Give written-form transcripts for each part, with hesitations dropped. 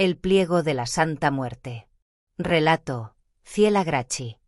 El pliego de la Santa Muerte. Relato: Ciela Gracchi.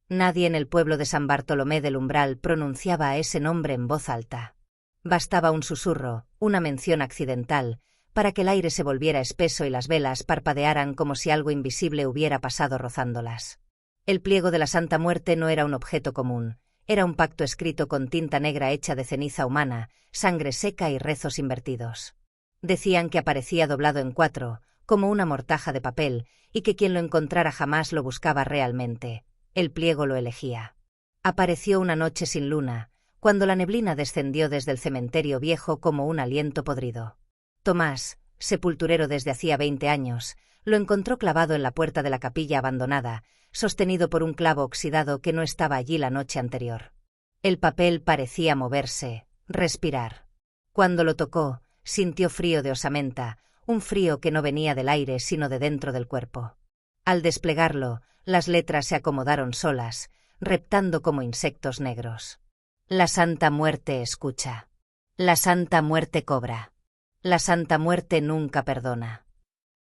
Nadie en el pueblo de San Bartolomé del Umbral pronunciaba ese nombre en voz alta. Bastaba un susurro, una mención accidental, para que el aire se volviera espeso y las velas parpadearan como si algo invisible hubiera pasado rozándolas. El pliego de la Santa Muerte no era un objeto común, era un pacto escrito con tinta negra hecha de ceniza humana, sangre seca y rezos invertidos. Decían que aparecía doblado en 4, como una mortaja de papel, y que quien lo encontrara jamás lo buscaba realmente. El pliego lo elegía. Apareció una noche sin luna, cuando la neblina descendió desde el cementerio viejo como un aliento podrido. Tomás, sepulturero desde hacía 20 años, lo encontró clavado en la puerta de la capilla abandonada, sostenido por un clavo oxidado que no estaba allí la noche anterior. El papel parecía moverse, respirar. Cuando lo tocó, sintió frío de osamenta, un frío que no venía del aire sino de dentro del cuerpo. Al desplegarlo, las letras se acomodaron solas, reptando como insectos negros. La Santa Muerte escucha. La Santa Muerte cobra. La Santa Muerte nunca perdona.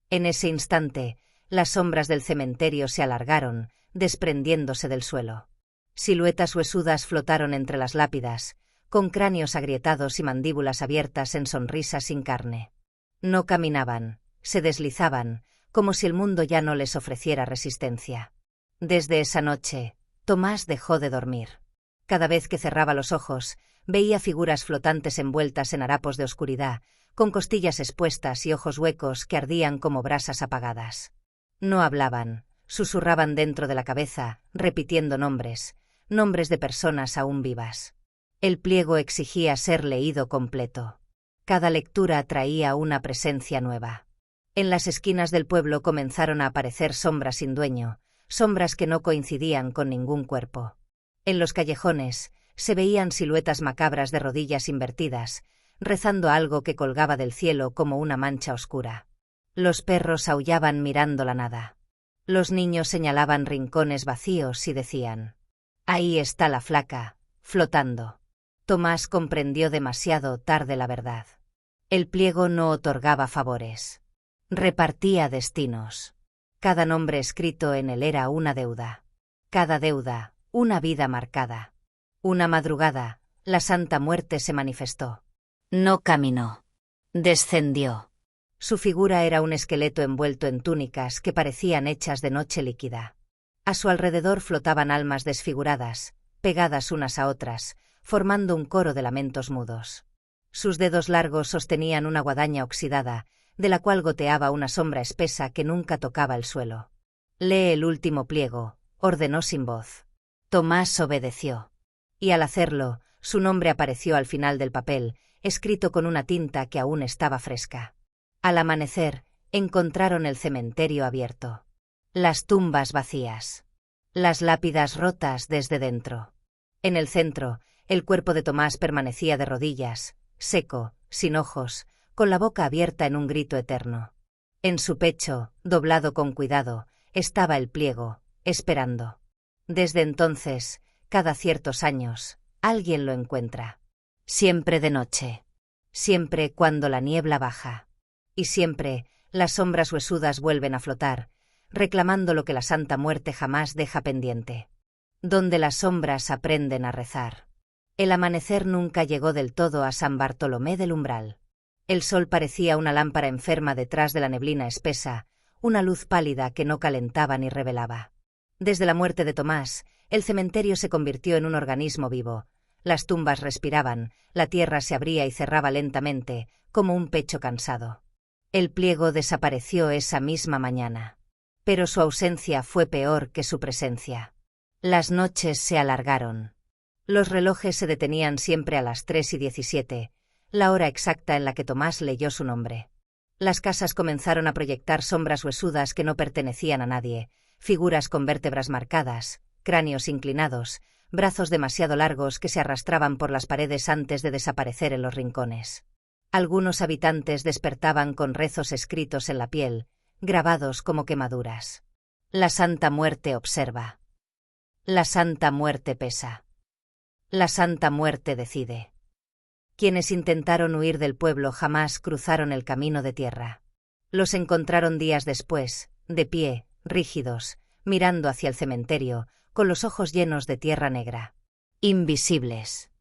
En ese instante, las sombras del cementerio se alargaron, desprendiéndose del suelo. Siluetas huesudas flotaron entre las lápidas, con cráneos agrietados y mandíbulas abiertas en sonrisas sin carne. No caminaban, se deslizaban, como si el mundo ya no les ofreciera resistencia. Desde esa noche, Tomás dejó de dormir. Cada vez que cerraba los ojos, veía figuras flotantes envueltas en harapos de oscuridad, con costillas expuestas y ojos huecos que ardían como brasas apagadas. No hablaban, susurraban dentro de la cabeza, repitiendo nombres de personas aún vivas. El pliego exigía ser leído completo. Cada lectura traía una presencia nueva. En las esquinas del pueblo comenzaron a aparecer sombras sin dueño, sombras que no coincidían con ningún cuerpo. En los callejones se veían siluetas macabras de rodillas invertidas, rezando algo que colgaba del cielo como una mancha oscura. Los perros aullaban mirando la nada. Los niños señalaban rincones vacíos y decían: «Ahí está la flaca, flotando». Tomás comprendió demasiado tarde la verdad. El pliego no otorgaba favores. Repartía destinos. Cada nombre escrito en él era una deuda. Cada deuda, una vida marcada. Una madrugada, la Santa Muerte se manifestó. No caminó. Descendió. Su figura era un esqueleto envuelto en túnicas que parecían hechas de noche líquida. A su alrededor flotaban almas desfiguradas, pegadas unas a otras, formando un coro de lamentos mudos. Sus dedos largos sostenían una guadaña oxidada, de la cual goteaba una sombra espesa que nunca tocaba el suelo. «Lee el último pliego», ordenó sin voz. Tomás obedeció. Y al hacerlo, su nombre apareció al final del papel, escrito con una tinta que aún estaba fresca. Al amanecer, encontraron el cementerio abierto. Las tumbas vacías. Las lápidas rotas desde dentro. En el centro, el cuerpo de Tomás permanecía de rodillas, seco, sin ojos, con la boca abierta en un grito eterno. En su pecho, doblado con cuidado, estaba el pliego, esperando. Desde entonces, cada ciertos años, alguien lo encuentra. Siempre de noche. Siempre cuando la niebla baja. Y siempre, las sombras huesudas vuelven a flotar, reclamando lo que la Santa Muerte jamás deja pendiente. Donde las sombras aprenden a rezar. El amanecer nunca llegó del todo a San Bartolomé del Umbral. El sol parecía una lámpara enferma detrás de la neblina espesa, una luz pálida que no calentaba ni revelaba. Desde la muerte de Tomás, el cementerio se convirtió en un organismo vivo. Las tumbas respiraban, la tierra se abría y cerraba lentamente, como un pecho cansado. El pliego desapareció esa misma mañana. Pero su ausencia fue peor que su presencia. Las noches se alargaron. Los relojes se detenían siempre a las 3:17, la hora exacta en la que Tomás leyó su nombre. Las casas comenzaron a proyectar sombras huesudas que no pertenecían a nadie, figuras con vértebras marcadas, cráneos inclinados, brazos demasiado largos que se arrastraban por las paredes antes de desaparecer en los rincones. Algunos habitantes despertaban con rezos escritos en la piel, grabados como quemaduras. La Santa Muerte observa. La Santa Muerte pesa. La Santa Muerte decide. Quienes intentaron huir del pueblo jamás cruzaron el camino de tierra. Los encontraron días después, de pie, rígidos, mirando hacia el cementerio, con los ojos llenos de tierra negra. Invisibles.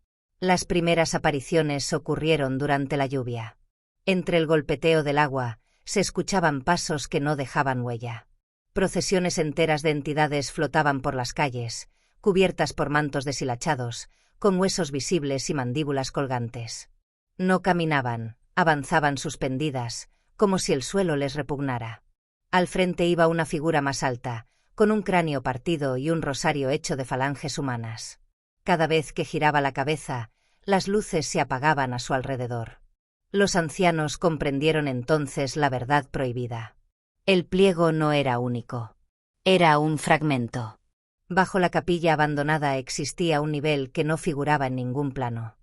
Las primeras apariciones ocurrieron durante la lluvia. Entre el golpeteo del agua, se escuchaban pasos que no dejaban huella. Procesiones enteras de entidades flotaban por las calles, cubiertas por mantos deshilachados, con huesos visibles y mandíbulas colgantes. No caminaban, avanzaban suspendidas, como si el suelo les repugnara. Al frente iba una figura más alta, con un cráneo partido y un rosario hecho de falanges humanas. Cada vez que giraba la cabeza, las luces se apagaban a su alrededor. Los ancianos comprendieron entonces la verdad prohibida. El pliego no era único. Era un fragmento. Bajo la capilla abandonada existía un nivel que no figuraba en ningún plano.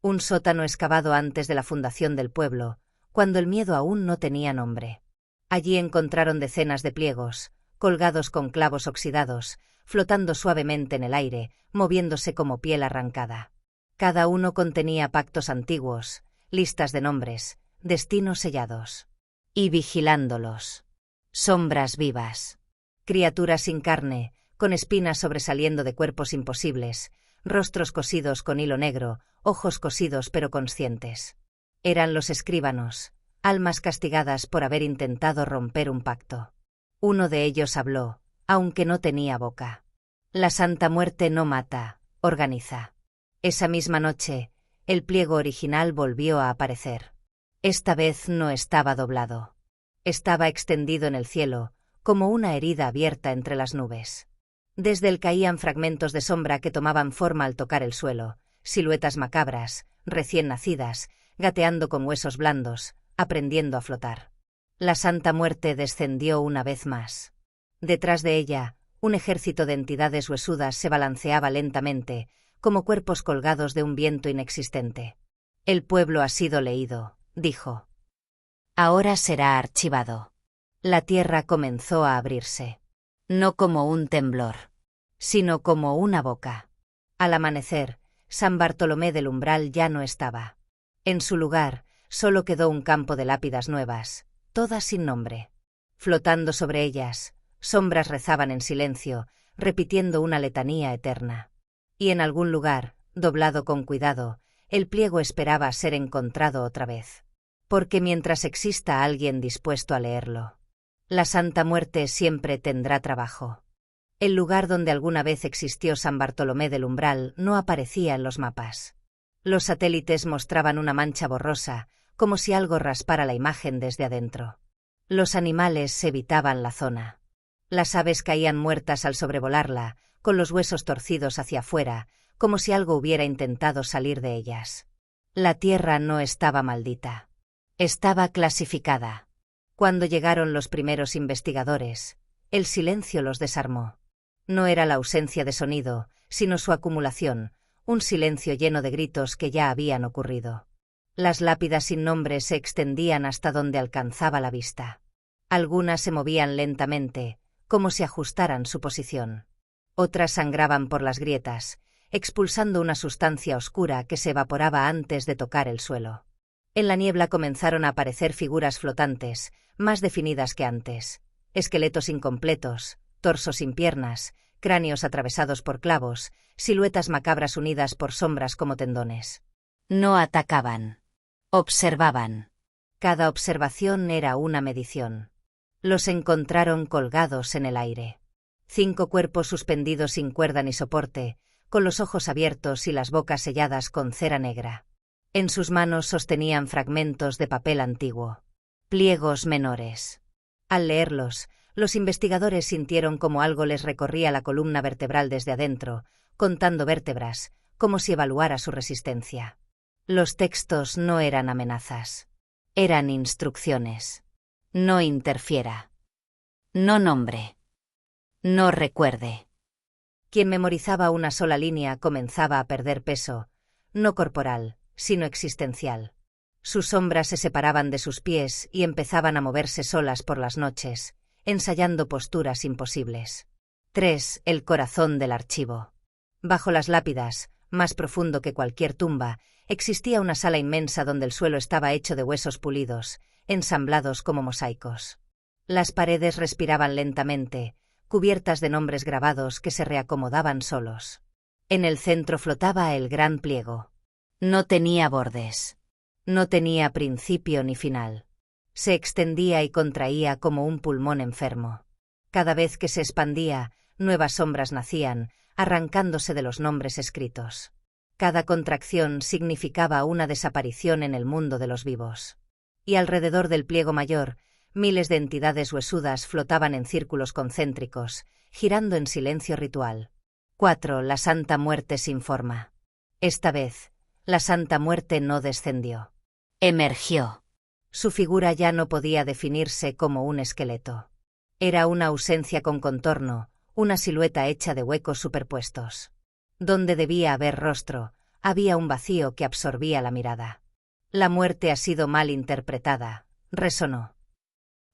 Un sótano excavado antes de la fundación del pueblo, cuando el miedo aún no tenía nombre. Allí encontraron decenas de pliegos, colgados con clavos oxidados, flotando suavemente en el aire, moviéndose como piel arrancada. Cada uno contenía pactos antiguos, listas de nombres, destinos sellados. Y vigilándolos. Sombras vivas. Criaturas sin carne, con espinas sobresaliendo de cuerpos imposibles, rostros cosidos con hilo negro, ojos cosidos pero conscientes. Eran los escribanos, almas castigadas por haber intentado romper un pacto. Uno de ellos habló, aunque no tenía boca. La Santa Muerte no mata, organiza. Esa misma noche, el pliego original volvió a aparecer. Esta vez no estaba doblado. Estaba extendido en el cielo, como una herida abierta entre las nubes. Desde él caían fragmentos de sombra que tomaban forma al tocar el suelo, siluetas macabras, recién nacidas, gateando con huesos blandos, aprendiendo a flotar. La Santa Muerte descendió una vez más. Detrás de ella, un ejército de entidades huesudas se balanceaba lentamente, como cuerpos colgados de un viento inexistente. El pueblo ha sido leído, dijo. Ahora será archivado. La tierra comenzó a abrirse. No como un temblor, sino como una boca. Al amanecer, San Bartolomé del Umbral ya no estaba. En su lugar, solo quedó un campo de lápidas nuevas, todas sin nombre. Flotando sobre ellas, sombras rezaban en silencio, repitiendo una letanía eterna. Y en algún lugar, doblado con cuidado, el pliego esperaba ser encontrado otra vez. Porque mientras exista alguien dispuesto a leerlo, la Santa Muerte siempre tendrá trabajo. El lugar donde alguna vez existió San Bartolomé del Umbral no aparecía en los mapas. Los satélites mostraban una mancha borrosa, como si algo raspara la imagen desde adentro. Los animales evitaban la zona. Las aves caían muertas al sobrevolarla, con los huesos torcidos hacia afuera, como si algo hubiera intentado salir de ellas. La tierra no estaba maldita. Estaba clasificada. Cuando llegaron los primeros investigadores, el silencio los desarmó. No era la ausencia de sonido, sino su acumulación, un silencio lleno de gritos que ya habían ocurrido. Las lápidas sin nombre se extendían hasta donde alcanzaba la vista. Algunas se movían lentamente, como si ajustaran su posición. Otras sangraban por las grietas, expulsando una sustancia oscura que se evaporaba antes de tocar el suelo. En la niebla comenzaron a aparecer figuras flotantes, más definidas que antes. Esqueletos incompletos, torsos sin piernas, cráneos atravesados por clavos, siluetas macabras unidas por sombras como tendones. No atacaban. Observaban. Cada observación era una medición. Los encontraron colgados en el aire. 5 cuerpos suspendidos sin cuerda ni soporte, con los ojos abiertos y las bocas selladas con cera negra. En sus manos sostenían fragmentos de papel antiguo. Pliegos menores. Al leerlos, los investigadores sintieron como algo les recorría la columna vertebral desde adentro, contando vértebras, como si evaluara su resistencia. Los textos no eran amenazas. Eran instrucciones. No interfiera. No nombre. No recuerde. Quien memorizaba una sola línea comenzaba a perder peso, no corporal, sino existencial. Sus sombras se separaban de sus pies y empezaban a moverse solas por las noches, ensayando posturas imposibles. 3. El corazón del archivo. Bajo las lápidas, más profundo que cualquier tumba, existía una sala inmensa donde el suelo estaba hecho de huesos pulidos, ensamblados como mosaicos. Las paredes respiraban lentamente, cubiertas de nombres grabados que se reacomodaban solos. En el centro flotaba el gran pliego. No tenía bordes. No tenía principio ni final. Se extendía y contraía como un pulmón enfermo. Cada vez que se expandía, nuevas sombras nacían, arrancándose de los nombres escritos. Cada contracción significaba una desaparición en el mundo de los vivos. Y alrededor del pliego mayor, miles de entidades huesudas flotaban en círculos concéntricos, girando en silencio ritual. 4. La Santa Muerte sin forma. Esta vez, la Santa Muerte no descendió. Emergió. Su figura ya no podía definirse como un esqueleto. Era una ausencia con contorno, una silueta hecha de huecos superpuestos. Donde debía haber rostro, había un vacío que absorbía la mirada. La muerte ha sido mal interpretada, resonó.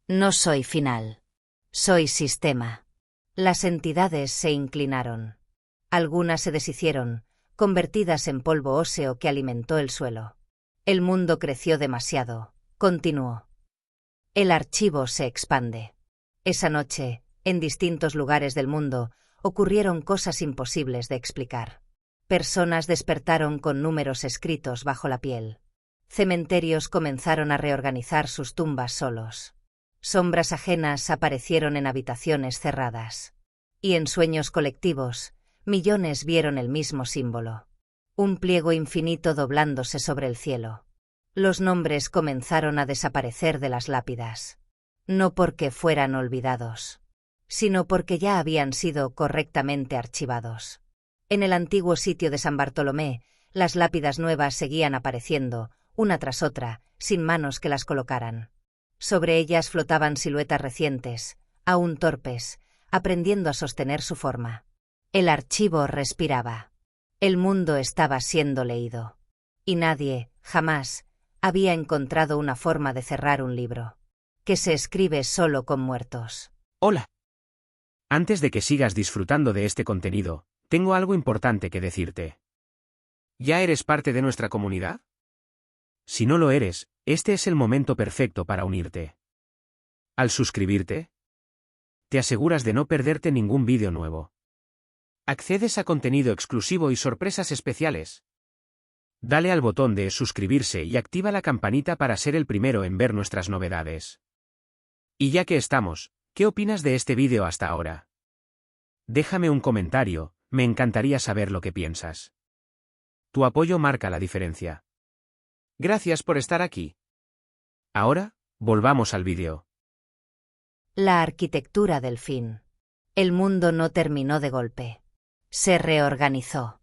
No soy final. Soy sistema. Las entidades se inclinaron. Algunas se deshicieron, convertidas en polvo óseo que alimentó el suelo. El mundo creció demasiado, continuó. El archivo se expande. Esa noche, en distintos lugares del mundo, ocurrieron cosas imposibles de explicar. Personas despertaron con números escritos bajo la piel. Cementerios comenzaron a reorganizar sus tumbas solos. Sombras ajenas aparecieron en habitaciones cerradas. Y en sueños colectivos, millones vieron el mismo símbolo. Un pliego infinito doblándose sobre el cielo. Los nombres comenzaron a desaparecer de las lápidas. No porque fueran olvidados, sino porque ya habían sido correctamente archivados. En el antiguo sitio de San Bartolomé, las lápidas nuevas seguían apareciendo, una tras otra, sin manos que las colocaran. Sobre ellas flotaban siluetas recientes, aún torpes, aprendiendo a sostener su forma. El archivo respiraba. El mundo estaba siendo leído. Y nadie, jamás, había encontrado una forma de cerrar un libro. Que se escribe solo con muertos. Hola. Antes de que sigas disfrutando de este contenido, tengo algo importante que decirte. ¿Ya eres parte de nuestra comunidad? Si no lo eres, este es el momento perfecto para unirte. Al suscribirte, te aseguras de no perderte ningún vídeo nuevo. Accedes a contenido exclusivo y sorpresas especiales. Dale al botón de suscribirse y activa la campanita para ser el primero en ver nuestras novedades. Y ya que estamos, ¿qué opinas de este vídeo hasta ahora? Déjame un comentario, me encantaría saber lo que piensas. Tu apoyo marca la diferencia. Gracias por estar aquí. Ahora, volvamos al vídeo. La arquitectura del fin. El mundo no terminó de golpe. Se reorganizó.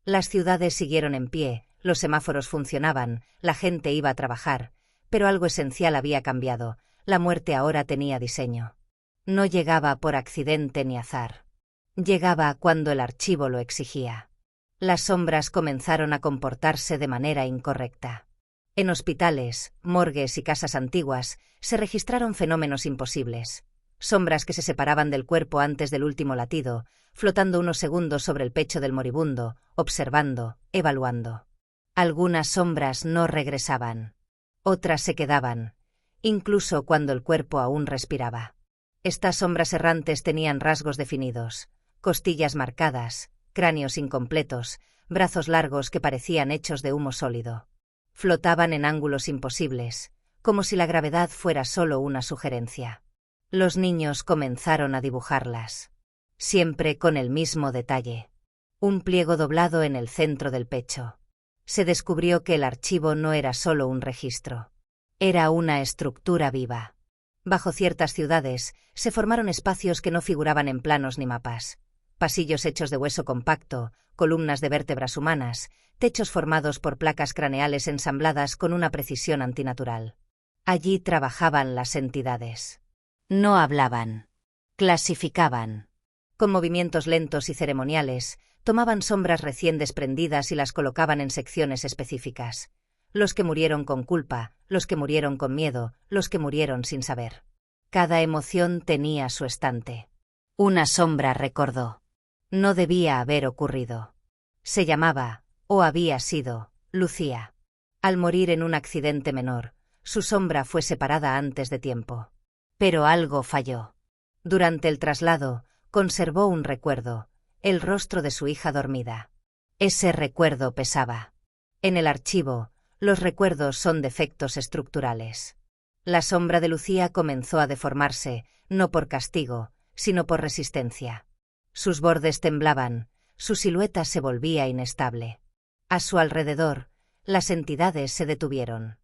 Las ciudades siguieron en pie, los semáforos funcionaban, la gente iba a trabajar, pero algo esencial había cambiado. La muerte ahora tenía diseño. No llegaba por accidente ni azar. Llegaba cuando el archivo lo exigía. Las sombras comenzaron a comportarse de manera incorrecta. En hospitales, morgues y casas antiguas se registraron fenómenos imposibles. Sombras que se separaban del cuerpo antes del último latido, flotando unos segundos sobre el pecho del moribundo, observando, evaluando. Algunas sombras no regresaban. Otras se quedaban, incluso cuando el cuerpo aún respiraba. Estas sombras errantes tenían rasgos definidos, costillas marcadas, cráneos incompletos, brazos largos que parecían hechos de humo sólido. Flotaban en ángulos imposibles, como si la gravedad fuera solo una sugerencia. Los niños comenzaron a dibujarlas. Siempre con el mismo detalle. Un pliego doblado en el centro del pecho. Se descubrió que el archivo no era solo un registro. Era una estructura viva. Bajo ciertas ciudades, se formaron espacios que no figuraban en planos ni mapas. Pasillos hechos de hueso compacto, columnas de vértebras humanas, techos formados por placas craneales ensambladas con una precisión antinatural. Allí trabajaban las entidades. No hablaban. Clasificaban. Con movimientos lentos y ceremoniales, tomaban sombras recién desprendidas y las colocaban en secciones específicas. Los que murieron con culpa, los que murieron con miedo, los que murieron sin saber. Cada emoción tenía su estante. Una sombra recordó. No debía haber ocurrido. Se llamaba, o había sido, Lucía. Al morir en un accidente menor, Su sombra fue separada antes de tiempo. Pero algo falló. Durante el traslado, conservó un recuerdo, el rostro de su hija dormida. Ese recuerdo pesaba. En el archivo, los recuerdos son defectos estructurales. La sombra de Lucía comenzó a deformarse, no por castigo, sino por resistencia. Sus bordes temblaban, su silueta se volvía inestable. A su alrededor, las entidades se detuvieron.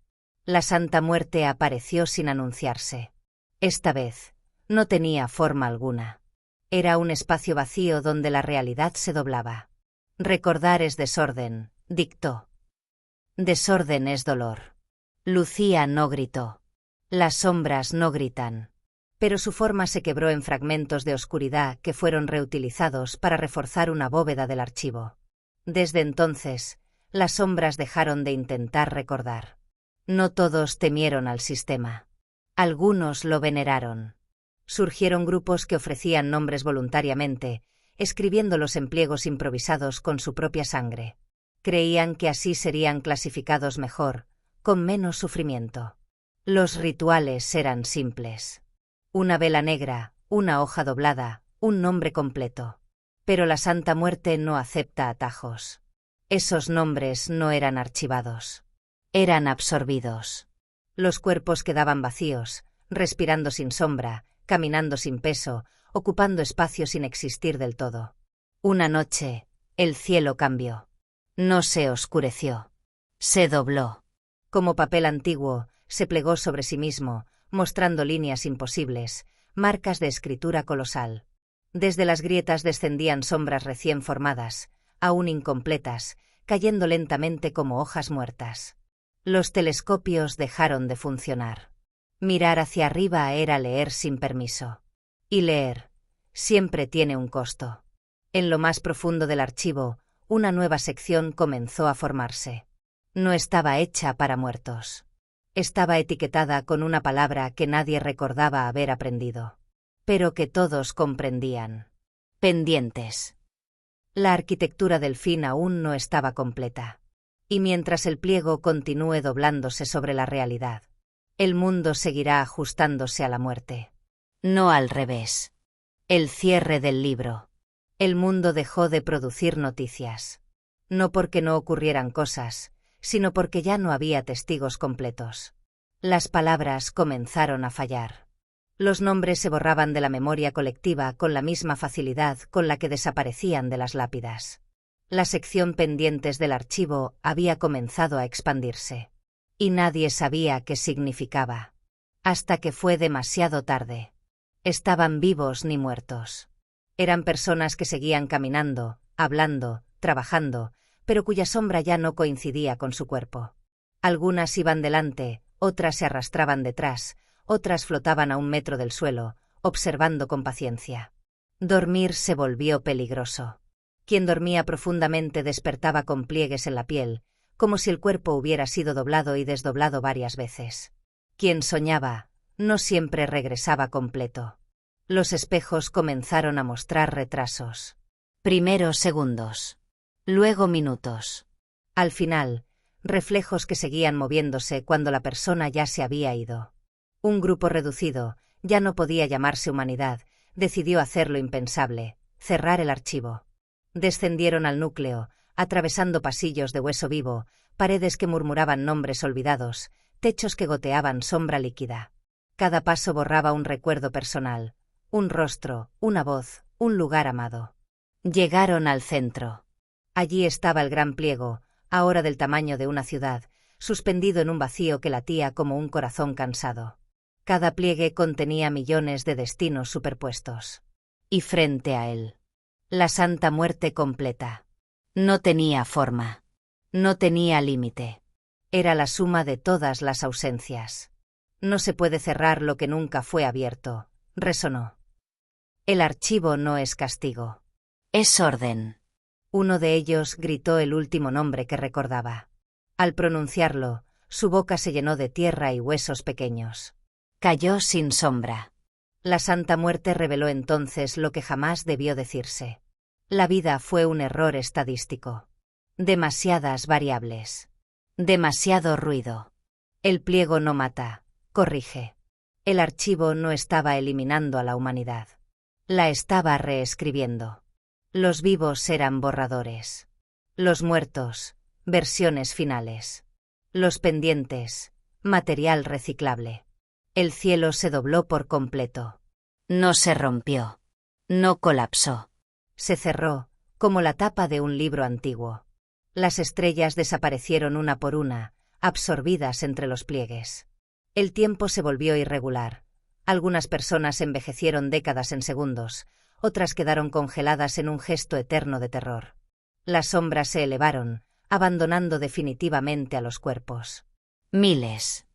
La Santa Muerte apareció sin anunciarse. Esta vez, no tenía forma alguna. Era un espacio vacío donde la realidad se doblaba. Recordar es desorden, dictó. Desorden es dolor. Lucía no gritó. Las sombras no gritan. Pero su forma se quebró en fragmentos de oscuridad que fueron reutilizados para reforzar una bóveda del archivo. Desde entonces, las sombras dejaron de intentar recordar. No todos temieron al sistema. Algunos lo veneraron. Surgieron grupos que ofrecían nombres voluntariamente, escribiéndolos en pliegos improvisados con su propia sangre. Creían que así serían clasificados mejor, con menos sufrimiento. Los rituales eran simples. Una vela negra, una hoja doblada, un nombre completo. Pero la Santa Muerte no acepta atajos. Esos nombres no eran archivados. Eran absorbidos. Los cuerpos quedaban vacíos, respirando sin sombra, caminando sin peso, ocupando espacio sin existir del todo. Una noche, el cielo cambió. No se oscureció. Se dobló. Como papel antiguo, se plegó sobre sí mismo, mostrando líneas imposibles, marcas de escritura colosal. Desde las grietas descendían sombras recién formadas, aún incompletas, cayendo lentamente como hojas muertas. Los telescopios dejaron de funcionar. Mirar hacia arriba era leer sin permiso. Y leer siempre tiene un costo. En lo más profundo del archivo, una nueva sección comenzó a formarse. No estaba hecha para muertos. Estaba etiquetada con una palabra que nadie recordaba haber aprendido, pero que todos comprendían. Pendientes. La arquitectura del fin aún no estaba completa. Y mientras el pliego continúe doblándose sobre la realidad, el mundo seguirá ajustándose a la muerte. No al revés. El cierre del libro. El mundo dejó de producir noticias. No porque no ocurrieran cosas, sino porque ya no había testigos completos. Las palabras comenzaron a fallar. Los nombres se borraban de la memoria colectiva con la misma facilidad con la que desaparecían de las lápidas. La sección pendientes del archivo había comenzado a expandirse. Y nadie sabía qué significaba. Hasta que fue demasiado tarde. Estaban vivos ni muertos. Eran personas que seguían caminando, hablando, trabajando, pero cuya sombra ya no coincidía con su cuerpo. Algunas iban delante, otras se arrastraban detrás, otras flotaban a 1 metro del suelo, observando con paciencia. Dormir se volvió peligroso. Quien dormía profundamente despertaba con pliegues en la piel, como si el cuerpo hubiera sido doblado y desdoblado varias veces. Quien soñaba, no siempre regresaba completo. Los espejos comenzaron a mostrar retrasos. Primero segundos. Luego minutos. Al final, reflejos que seguían moviéndose cuando la persona ya se había ido. Un grupo reducido, ya no podía llamarse humanidad, decidió hacer lo impensable, cerrar el archivo. Descendieron al núcleo, atravesando pasillos de hueso vivo, paredes que murmuraban nombres olvidados, techos que goteaban sombra líquida. Cada paso borraba un recuerdo personal, un rostro, una voz, un lugar amado. Llegaron al centro. Allí estaba el gran pliego, ahora del tamaño de una ciudad, suspendido en un vacío que latía como un corazón cansado. Cada pliegue contenía millones de destinos superpuestos. Y frente a él, la Santa Muerte completa. No tenía forma. No tenía límite. Era la suma de todas las ausencias. No se puede cerrar lo que nunca fue abierto, resonó. El archivo no es castigo. Es orden. Uno de ellos gritó el último nombre que recordaba. Al pronunciarlo, su boca se llenó de tierra y huesos pequeños. Cayó sin sombra. La Santa Muerte reveló entonces lo que jamás debió decirse. La vida fue un error estadístico. Demasiadas variables. Demasiado ruido. El pliego no mata, corrige. El archivo no estaba eliminando a la humanidad. La estaba reescribiendo. Los vivos eran borradores. Los muertos, versiones finales. Los pendientes, material reciclable. El cielo se dobló por completo. No se rompió. No colapsó. Se cerró, como la tapa de un libro antiguo. Las estrellas desaparecieron una por una, absorbidas entre los pliegues. El tiempo se volvió irregular. Algunas personas envejecieron décadas en segundos, otras quedaron congeladas en un gesto eterno de terror. Las sombras se elevaron, abandonando definitivamente a los cuerpos. Miles,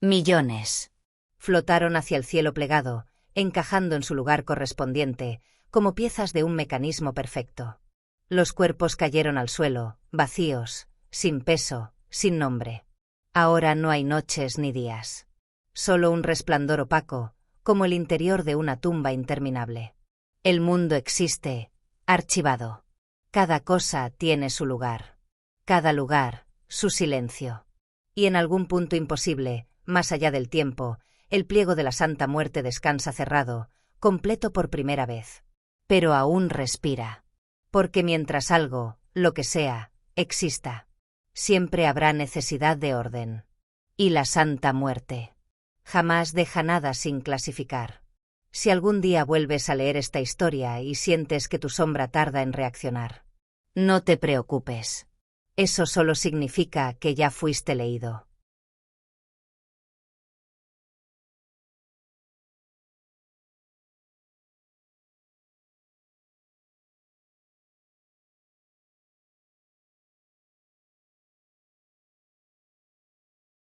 millones, flotaron hacia el cielo plegado, encajando en su lugar correspondiente, como piezas de un mecanismo perfecto. Los cuerpos cayeron al suelo, vacíos, sin peso, sin nombre. Ahora no hay noches ni días. Solo un resplandor opaco, como el interior de una tumba interminable. El mundo existe, archivado. Cada cosa tiene su lugar. Cada lugar, su silencio. Y en algún punto imposible, más allá del tiempo, el pliego de la Santa Muerte descansa cerrado, completo por primera vez. Pero aún respira. Porque mientras algo, lo que sea, exista, siempre habrá necesidad de orden. Y la Santa Muerte jamás deja nada sin clasificar. Si algún día vuelves a leer esta historia y sientes que tu sombra tarda en reaccionar, no te preocupes. Eso solo significa que ya fuiste leído.